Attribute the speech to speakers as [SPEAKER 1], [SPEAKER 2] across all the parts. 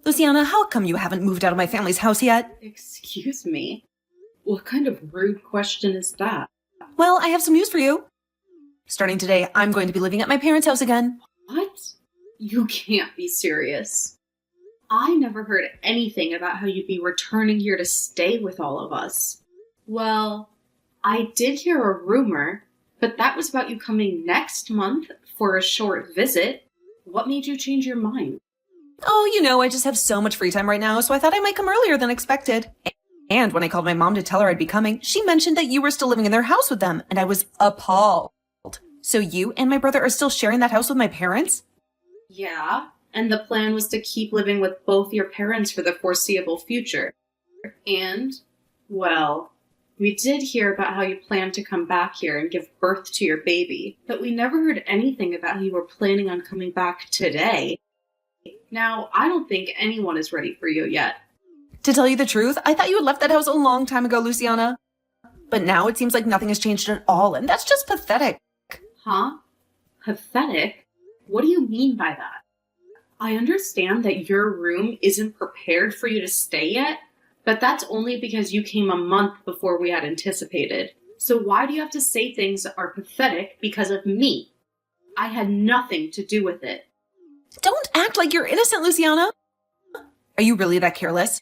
[SPEAKER 1] Luciana, how come you haven't moved out of my family's house yet?
[SPEAKER 2] Excuse me? What kind of rude question is that?
[SPEAKER 1] Well, I have some news for you. Starting today, I'm going to be living at my parents' house again.
[SPEAKER 2] What? You can't be serious. I never heard anything about how you'd be returning here to stay with all of us. Well, I did hear a rumor, but that was about you coming next month for a short visit. What made you change your mind?
[SPEAKER 1] Oh, I just have so much free time right now, so I thought I might come earlier than expected. And when I called my mom to tell her I'd be coming, she mentioned that you were still living in their house with them, and I was appalled. So you and my brother are still sharing that house with my parents?
[SPEAKER 2] Yeah, and the plan was to keep living with both your parents for the foreseeable future. And, well, we did hear about how you planned to come back here and give birth to your baby, but we never heard anything about how you were planning on coming back today. Now, I don't think anyone is ready for you yet.
[SPEAKER 1] To tell you the truth, I thought you had left that house a long time ago, Luciana. But now it seems like nothing has changed at all, and that's just pathetic.
[SPEAKER 2] Huh? Pathetic? What do you mean by that? I understand that your room isn't prepared for you to stay yet, but that's only because you came a month before we had anticipated. So why do you have to say things are pathetic because of me? I had nothing to do with it.
[SPEAKER 1] Don't act like you're innocent, Luciana. Are you really that careless?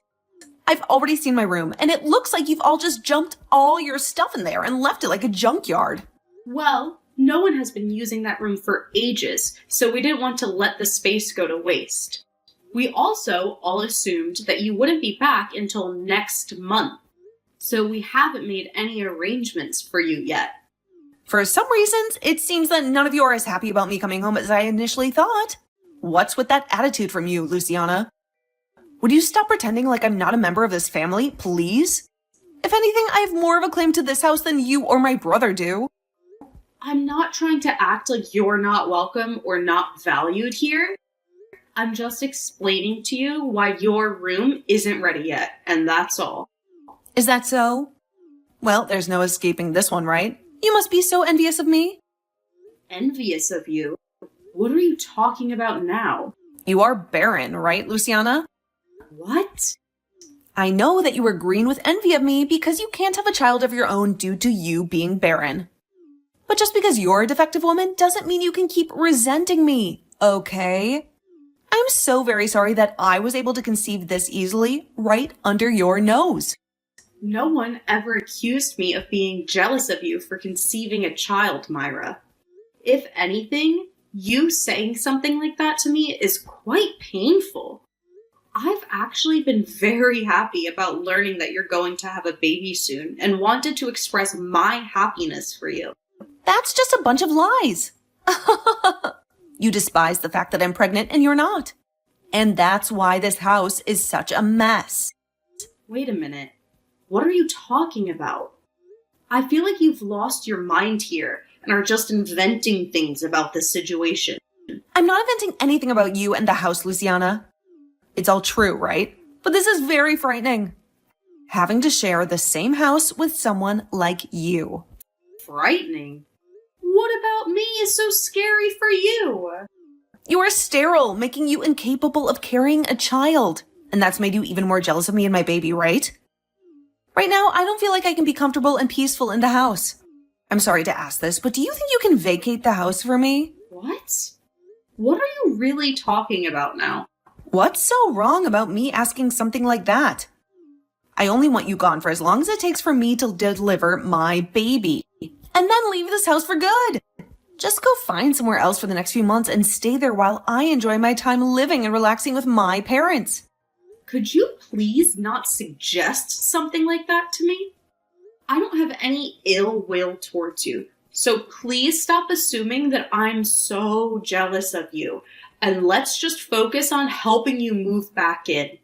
[SPEAKER 1] I've already seen my room, and it looks like you've all just jumped all your stuff in there and left it like a junkyard.
[SPEAKER 2] Well, no one has been using that room for ages, so we didn't want to let the space go to waste. We also all assumed that you wouldn't be back until next month, so we haven't made any arrangements for you yet.
[SPEAKER 1] For some reasons, it seems that none of you are as happy about me coming home as I initially thought. What's with that attitude from you, Luciana? Would you stop pretending like I'm not a member of this family, please? If anything, I have more of a claim to this house than you or my brother do.
[SPEAKER 2] I'm not trying to act like you're not welcome or not valued here. I'm just explaining to you why your room isn't ready yet, and that's all.
[SPEAKER 1] Is that so? Well, there's no escaping this one, right? You must be so envious of me.
[SPEAKER 2] Envious of you? What are you talking about now?
[SPEAKER 1] You are barren, right, Luciana?
[SPEAKER 2] What?
[SPEAKER 1] I know that you were green with envy of me because you can't have a child of your own due to you being barren. But just because you're a defective woman doesn't mean you can keep resenting me, okay? I'm so very sorry that I was able to conceive this easily right under your nose.
[SPEAKER 2] No one ever accused me of being jealous of you for conceiving a child, Myra. If anything, you saying something like that to me is quite painful. I've actually been very happy about learning that you're going to have a baby soon and wanted to express my happiness for you.
[SPEAKER 1] That's just a bunch of lies. You despise the fact that I'm pregnant and you're not. And that's why this house is such a mess.
[SPEAKER 2] Wait a minute. What are you talking about? I feel like you've lost your mind here and are just inventing things about this situation.
[SPEAKER 1] I'm not inventing anything about you and the house, Luciana. It's all true, right? But this is very frightening. Having to share the same house with someone like you.
[SPEAKER 2] Frightening? What about me is so scary for you?
[SPEAKER 1] You are sterile, making you incapable of carrying a child. And that's made you even more jealous of me and my baby, right? Right now, I don't feel like I can be comfortable and peaceful in the house. I'm sorry to ask this, but do you think you can vacate the house for me?
[SPEAKER 2] What? What are you really talking about now?
[SPEAKER 1] What's so wrong about me asking something like that? I only want you gone for as long as it takes for me to deliver my baby. And then leave this house for good. Just go find somewhere else for the next few months and stay there while I enjoy my time living and relaxing with my parents.
[SPEAKER 2] Could you please not suggest something like that to me? I don't have any ill will towards you, so please stop assuming that I'm so jealous of you, and let's just focus on helping you move back in.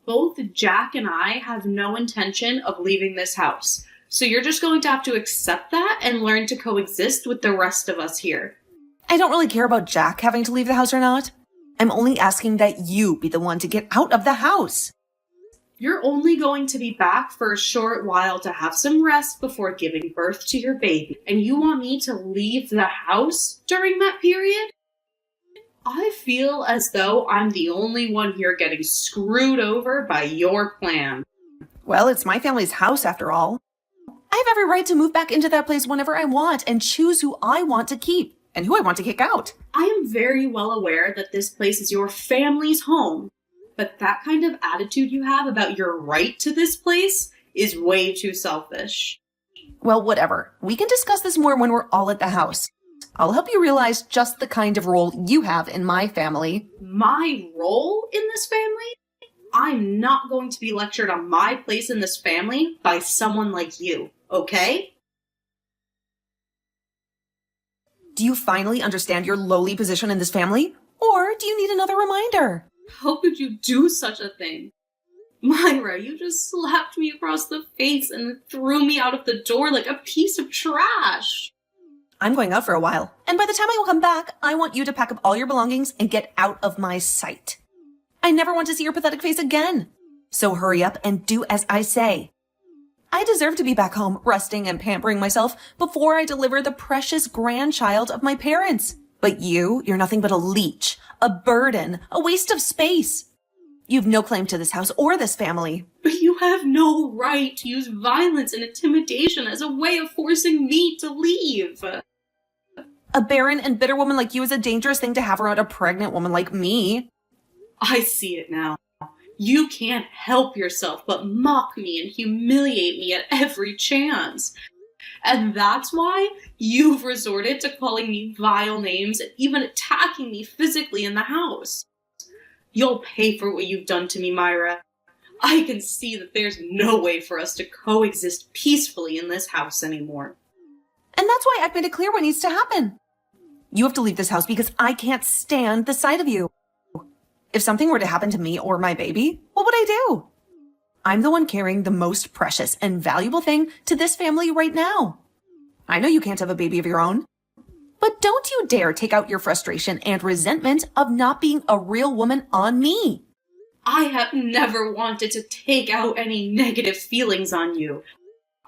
[SPEAKER 2] Both Jack and I have no intention of leaving this house, so you're just going to have to accept that and learn to coexist with the rest of us here.
[SPEAKER 1] I don't really care about Jack having to leave the house or not. I'm only asking that you be the one to get out of the house.
[SPEAKER 2] You're only going to be back for a short while to have some rest before giving birth to your baby, and you want me to leave the house during that period? I feel as though I'm the only one here getting screwed over by your plan.
[SPEAKER 1] Well, it's my family's house after all. I have every right to move back into that place whenever I want and choose who I want to keep and who I want to kick out.
[SPEAKER 2] I am very well aware that this place is your family's home, but that kind of attitude you have about your right to this place is way too selfish.
[SPEAKER 1] Well, whatever. We can discuss this more when we're all at the house. I'll help you realize just the kind of role you have in my family.
[SPEAKER 2] My role in this family? I'm not going to be lectured on my place in this family by someone like you, okay?
[SPEAKER 1] Do you finally understand your lowly position in this family? Or do you need another reminder?
[SPEAKER 2] How could you do such a thing? Myra, you just slapped me across the face and threw me out of the door like a piece of trash.
[SPEAKER 1] I'm going out for a while, and by the time I will come back, I want you to pack up all your belongings and get out of my sight. I never want to see your pathetic face again. So hurry up and do as I say. I deserve to be back home, resting and pampering myself before I deliver the precious grandchild of my parents. But you're nothing but a leech, a burden, a waste of space. You've no claim to this house or this family.
[SPEAKER 2] But you have no right to use violence and intimidation as a way of forcing me to leave.
[SPEAKER 1] A barren and bitter woman like you is a dangerous thing to have around a pregnant woman like me.
[SPEAKER 2] I see it now. You can't help yourself but mock me and humiliate me at every chance. And that's why you've resorted to calling me vile names and even attacking me physically in the house. You'll pay for what you've done to me, Myra. I can see that there's no way for us to coexist peacefully in this house anymore.
[SPEAKER 1] And that's why I've made it clear what needs to happen. You have to leave this house because I can't stand the sight of you. If something were to happen to me or my baby, what would I do? I'm the one carrying the most precious and valuable thing to this family right now. I know you can't have a baby of your own. But don't you dare take out your frustration and resentment of not being a real woman on me.
[SPEAKER 2] I have never wanted to take out any negative feelings on you.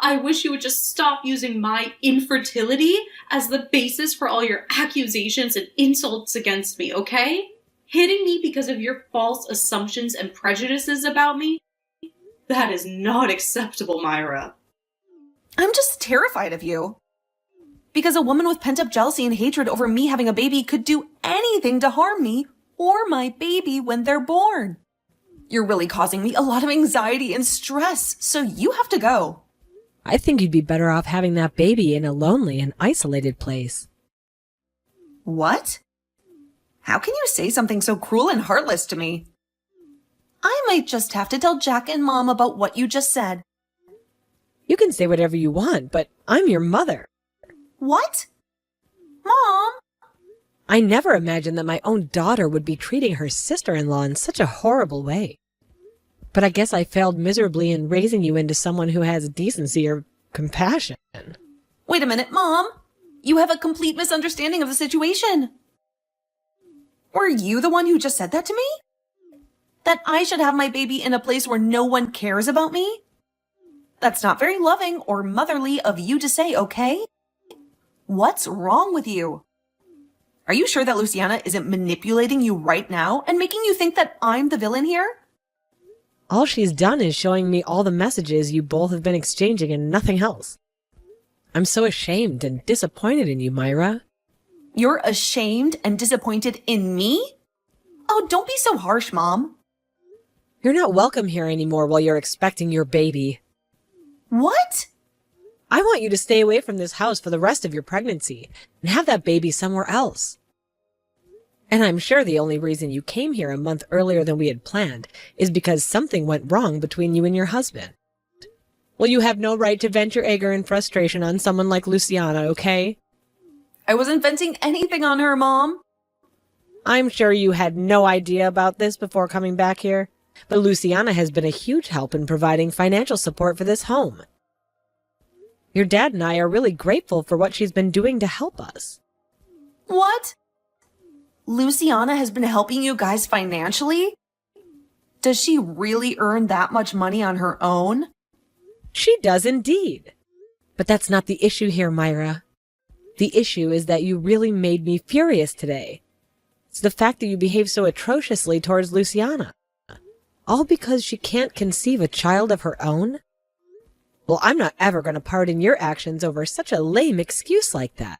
[SPEAKER 2] I wish you would just stop using my infertility as the basis for all your accusations and insults against me, okay? Hitting me because of your false assumptions and prejudices about me? That is not acceptable, Myra.
[SPEAKER 1] I'm just terrified of you. Because a woman with pent-up jealousy and hatred over me having a baby could do anything to harm me or my baby when they're born. You're really causing me a lot of anxiety and stress, so you have to go.
[SPEAKER 3] I think you'd be better off having that baby in a lonely and isolated place.
[SPEAKER 1] What? How can you say something so cruel and heartless to me? I might just have to tell Jack and Mom about what you just said.
[SPEAKER 3] You can say whatever you want, but I'm your mother.
[SPEAKER 1] What? Mom?
[SPEAKER 3] I never imagined that my own daughter would be treating her sister-in-law in such a horrible way. But I guess I failed miserably in raising you into someone who has decency or compassion.
[SPEAKER 1] Wait a minute, Mom. You have a complete misunderstanding of the situation. Were you the one who just said that to me? That I should have my baby in a place where no one cares about me? That's not very loving or motherly of you to say, okay? What's wrong with you? Are you sure that Luciana isn't manipulating you right now and making you think that I'm the villain here?
[SPEAKER 3] All she's done is showing me all the messages you both have been exchanging and nothing else. I'm so ashamed and disappointed in you, Myra.
[SPEAKER 1] You're ashamed and disappointed in me? Oh, don't be so harsh, Mom.
[SPEAKER 3] You're not welcome here anymore while you're expecting your baby.
[SPEAKER 1] What?
[SPEAKER 3] I want you to stay away from this house for the rest of your pregnancy and have that baby somewhere else. And I'm sure the only reason you came here a month earlier than we had planned is because something went wrong between you and your husband. Well, you have no right to vent your anger and frustration on someone like Luciana, okay?
[SPEAKER 1] I wasn't venting anything on her, Mom.
[SPEAKER 3] I'm sure you had no idea about this before coming back here, but Luciana has been a huge help in providing financial support for this home. Your dad and I are really grateful for what she's been doing to help us.
[SPEAKER 1] What? Luciana has been helping you guys financially? Does she really earn that much money on her own?
[SPEAKER 3] She does indeed. But that's not the issue here, Myra. The issue is that you really made me furious today. It's the fact that you behave so atrociously towards Luciana. All because she can't conceive a child of her own? Well, I'm not ever going to pardon your actions over such a lame excuse like that.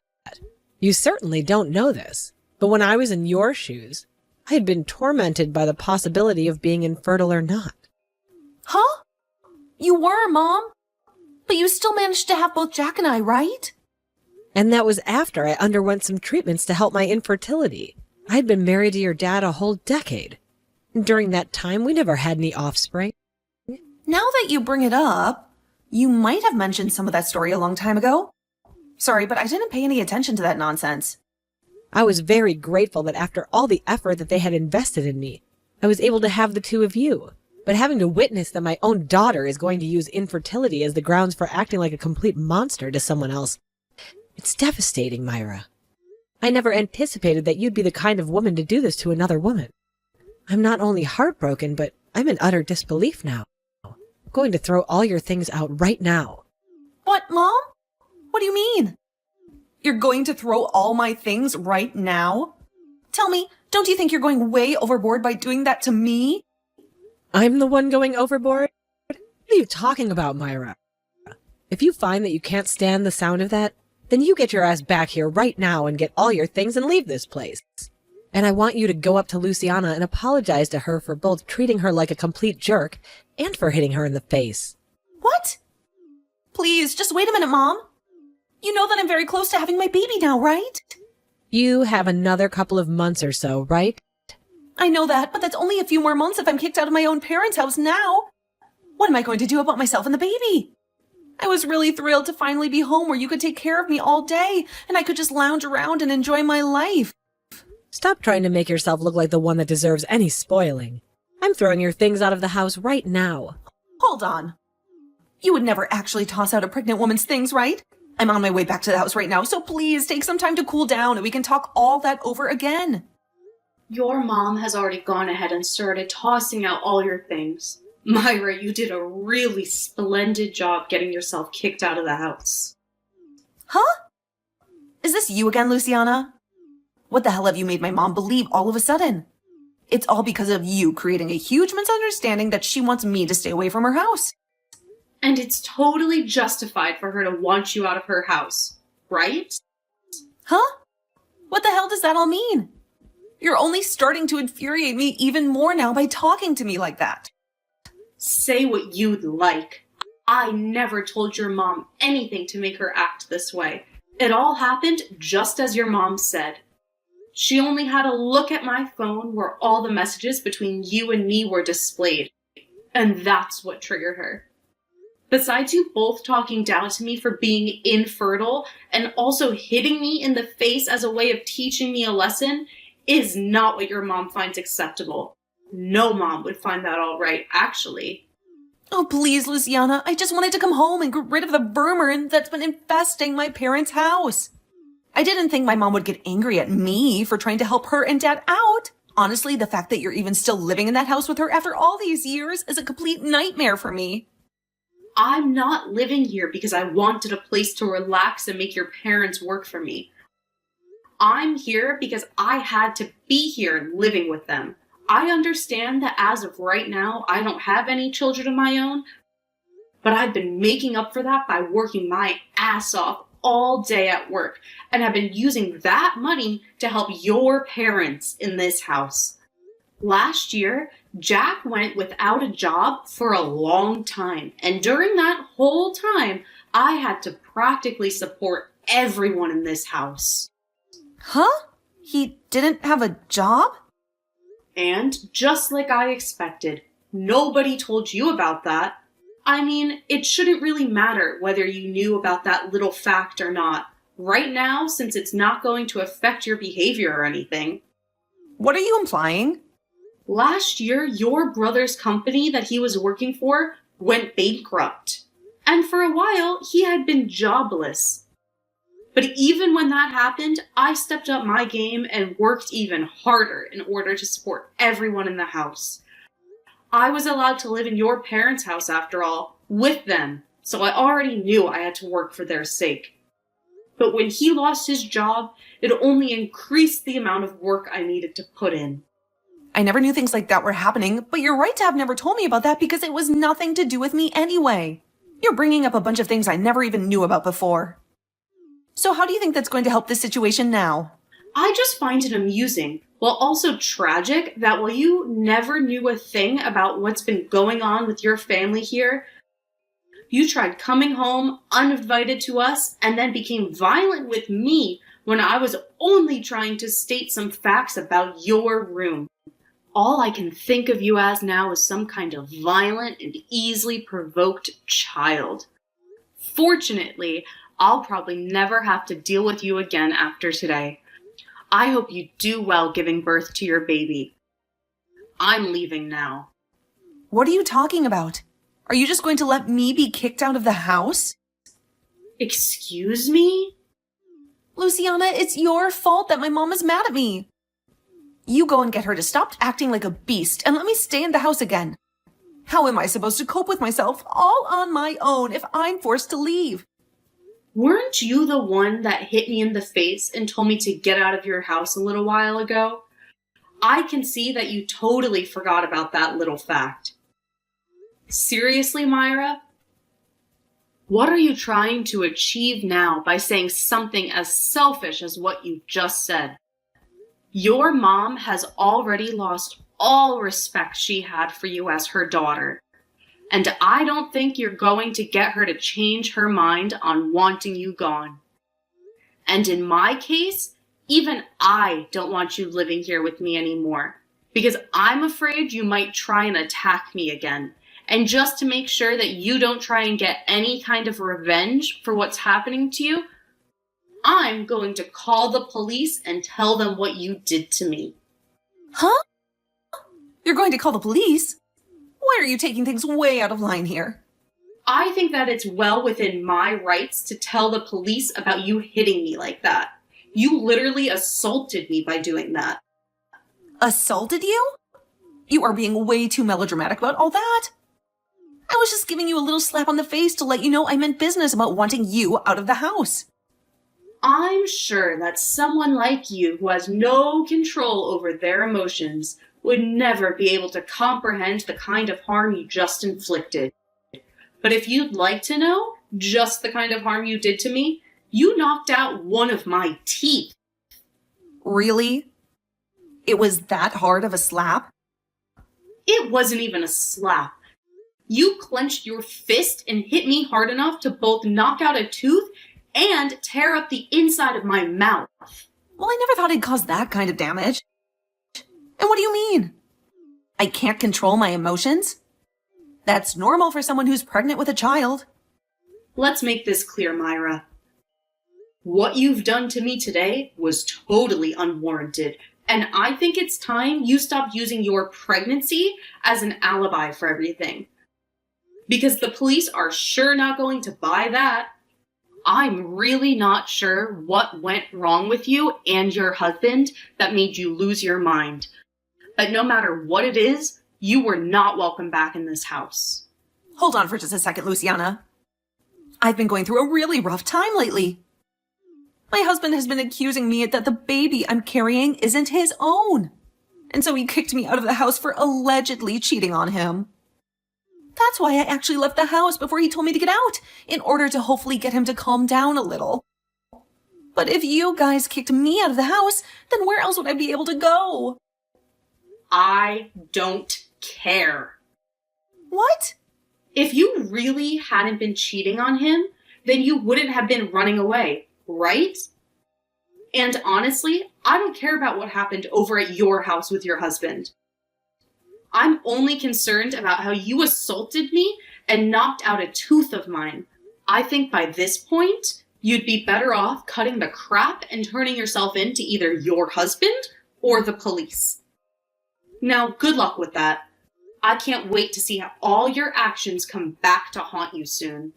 [SPEAKER 3] You certainly don't know this, but when I was in your shoes, I had been tormented by the possibility of being infertile or not.
[SPEAKER 1] Huh? You were, Mom? But you still managed to have both Jack and I, right?
[SPEAKER 3] And that was after I underwent some treatments to help my infertility. I'd been married to your dad a whole decade. During that time, we never had any offspring.
[SPEAKER 1] Now that you bring it up, you might have mentioned some of that story a long time ago. Sorry, but I didn't pay any attention to that nonsense.
[SPEAKER 3] I was very grateful that after all the effort that they had invested in me, I was able to have the two of you. But having to witness that my own daughter is going to use infertility as the grounds for acting like a complete monster to someone else, it's devastating, Myra. I never anticipated that you'd be the kind of woman to do this to another woman. I'm not only heartbroken, but I'm in utter disbelief now. I'm going to throw all your things out right now.
[SPEAKER 1] What, Mom? What do you mean? You're going to throw all my things right now? Tell me, don't you think you're going way overboard by doing that to me?
[SPEAKER 3] I'm the one going overboard? What are you talking about, Myra? If you find that you can't stand the sound of that, then you get your ass back here right now and get all your things and leave this place. And I want you to go up to Luciana and apologize to her for both treating her like a complete jerk and for hitting her in the face.
[SPEAKER 1] What? Please, just wait a minute, Mom. You know that I'm very close to having my baby now, right?
[SPEAKER 3] You have another couple of months or so, right?
[SPEAKER 1] I know that, but that's only a few more months if I'm kicked out of my own parents' house now. What am I going to do about myself and the baby? I was really thrilled to finally be home where you could take care of me all day and I could just lounge around and enjoy my life.
[SPEAKER 3] Stop trying to make yourself look like the one that deserves any spoiling. I'm throwing your things out of the house right now.
[SPEAKER 1] Hold on. You would never actually toss out a pregnant woman's things, right? I'm on my way back to the house right now, so please take some time to cool down and we can talk all that over again.
[SPEAKER 2] Your mom has already gone ahead and started tossing out all your things. Myra, you did a really splendid job getting yourself kicked out of the house.
[SPEAKER 1] Huh? Is this you again, Luciana? What the hell have you made my mom believe all of a sudden? It's all because of you creating a huge misunderstanding that she wants me to stay away from her house.
[SPEAKER 2] And it's totally justified for her to want you out of her house, right?
[SPEAKER 1] Huh? What the hell does that all mean? You're only starting to infuriate me even more now by talking to me like that.
[SPEAKER 2] Say what you'd like. I never told your mom anything to make her act this way. It all happened just as your mom said. She only had a look at my phone where all the messages between you and me were displayed. And that's what triggered her. Besides you both talking down to me for being infertile and also hitting me in the face as a way of teaching me a lesson is not what your mom finds acceptable. No mom would find that all right, actually.
[SPEAKER 1] Oh, please, Luciana. I just wanted to come home and get rid of the vermin that's been infesting my parents' house. I didn't think my mom would get angry at me for trying to help her and Dad out. Honestly, the fact that you're even still living in that house with her after all these years is a complete nightmare for me.
[SPEAKER 2] I'm not living here because I wanted a place to relax and make your parents work for me. I'm here because I had to be here living with them. I understand that as of right now, I don't have any children of my own, but I've been making up for that by working my ass off all day at work and have been using that money to help your parents in this house. Last year, Jack went without a job for a long time, and during that whole time, I had to practically support everyone in this house.
[SPEAKER 1] Huh? He didn't have a job?
[SPEAKER 2] And just like I expected, nobody told you about that. I mean, it shouldn't really matter whether you knew about that little fact or not. Right now, since it's not going to affect your behavior or anything.
[SPEAKER 1] What are you implying?
[SPEAKER 2] Last year, your brother's company that he was working for went bankrupt. And for a while, he had been jobless. But even when that happened, I stepped up my game and worked even harder in order to support everyone in the house. I was allowed to live in your parents' house after all, with them, so I already knew I had to work for their sake. But when he lost his job, it only increased the amount of work I needed to put in.
[SPEAKER 1] I never knew things like that were happening, but you're right to have never told me about that because it was nothing to do with me anyway. You're bringing up a bunch of things I never even knew about before. So how do you think that's going to help this situation now?
[SPEAKER 2] I just find it amusing, while also tragic, that while you never knew a thing about what's been going on with your family here, you tried coming home uninvited to us and then became violent with me when I was only trying to state some facts about your room. All I can think of you as now is some kind of violent and easily provoked child. Fortunately, I'll probably never have to deal with you again after today. I hope you do well giving birth to your baby. I'm leaving now.
[SPEAKER 1] What are you talking about? Are you just going to let me be kicked out of the house?
[SPEAKER 2] Excuse me?
[SPEAKER 1] Luciana, it's your fault that my mom is mad at me. You go and get her to stop acting like a beast and let me stay in the house again. How am I supposed to cope with myself all on my own if I'm forced to leave?
[SPEAKER 2] Weren't you the one that hit me in the face and told me to get out of your house a little while ago? I can see that you totally forgot about that little fact. Seriously, Myra? What are you trying to achieve now by saying something as selfish as what you just said? Your mom has already lost all respect she had for you as her daughter. And I don't think you're going to get her to change her mind on wanting you gone. And in my case, even I don't want you living here with me anymore, because I'm afraid you might try and attack me again. And just to make sure that you don't try and get any kind of revenge for what's happening to you, I'm going to call the police and tell them what you did to me.
[SPEAKER 1] Huh? You're going to call the police? Why are you taking things way out of line here?
[SPEAKER 2] I think that it's well within my rights to tell the police about you hitting me like that. You literally assaulted me by doing that.
[SPEAKER 1] Assaulted you? You are being way too melodramatic about all that. I was just giving you a little slap on the face to let you know I meant business about wanting you out of the house.
[SPEAKER 2] I'm sure that someone like you who has no control over their emotions would never be able to comprehend the kind of harm you just inflicted. But if you'd like to know just the kind of harm you did to me, you knocked out one of my teeth.
[SPEAKER 1] Really? It was that hard of a slap?
[SPEAKER 2] It wasn't even a slap. You clenched your fist and hit me hard enough to both knock out a tooth and tear up the inside of my mouth.
[SPEAKER 1] Well, I never thought I'd cause that kind of damage. And what do you mean? I can't control my emotions? That's normal for someone who's pregnant with a child.
[SPEAKER 2] Let's make this clear, Myra. What you've done to me today was totally unwarranted, and I think it's time you stop using your pregnancy as an alibi for everything. Because the police are sure not going to buy that. I'm really not sure what went wrong with you and your husband that made you lose your mind. But no matter what it is, you were not welcome back in this house.
[SPEAKER 1] Hold on for just a second, Luciana. I've been going through a really rough time lately. My husband has been accusing me that the baby I'm carrying isn't his own. And so he kicked me out of the house for allegedly cheating on him. That's why I actually left the house before he told me to get out, in order to hopefully get him to calm down a little. But if you guys kicked me out of the house, then where else would I be able to go?
[SPEAKER 2] I don't care.
[SPEAKER 1] What?
[SPEAKER 2] If you really hadn't been cheating on him, then you wouldn't have been running away, right? And honestly, I don't care about what happened over at your house with your husband. I'm only concerned about how you assaulted me and knocked out a tooth of mine. I think by this point, you'd be better off cutting the crap and turning yourself in to either your husband or the police. Now, good luck with that. I can't wait to see how all your actions come back to haunt you soon.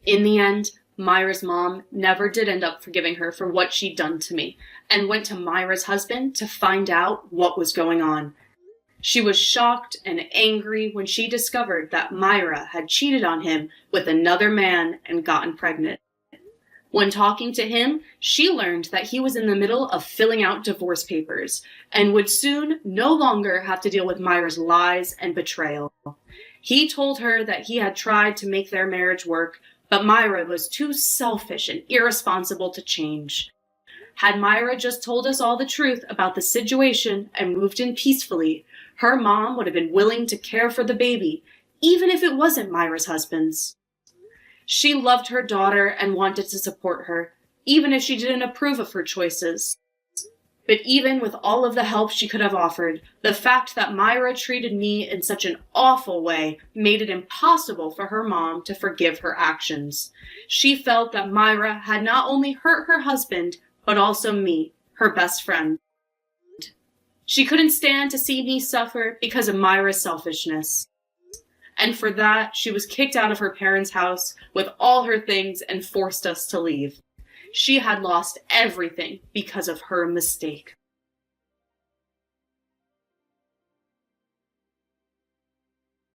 [SPEAKER 2] In the end, Myra's mom never did end up forgiving her for what she'd done to me, and went to Myra's husband to find out what was going on. She was shocked and angry when she discovered that Myra had cheated on him with another man and gotten pregnant. When talking to him, she learned that he was in the middle of filling out divorce papers and would soon no longer have to deal with Myra's lies and betrayal. He told her that he had tried to make their marriage work, but Myra was too selfish and irresponsible to change. Had Myra just told us all the truth about the situation and moved in peacefully, her mom would have been willing to care for the baby, even if it wasn't Myra's husband's. She loved her daughter and wanted to support her, even if she didn't approve of her choices. But even with all of the help she could have offered, the fact that Myra treated me in such an awful way made it impossible for her mom to forgive her actions. She felt that Myra had not only hurt her husband, but also me, her best friend. She couldn't stand to see me suffer because of Myra's selfishness. And for that, she was kicked out of her parents' house with all her things and forced us to leave. She had lost everything because of her mistake.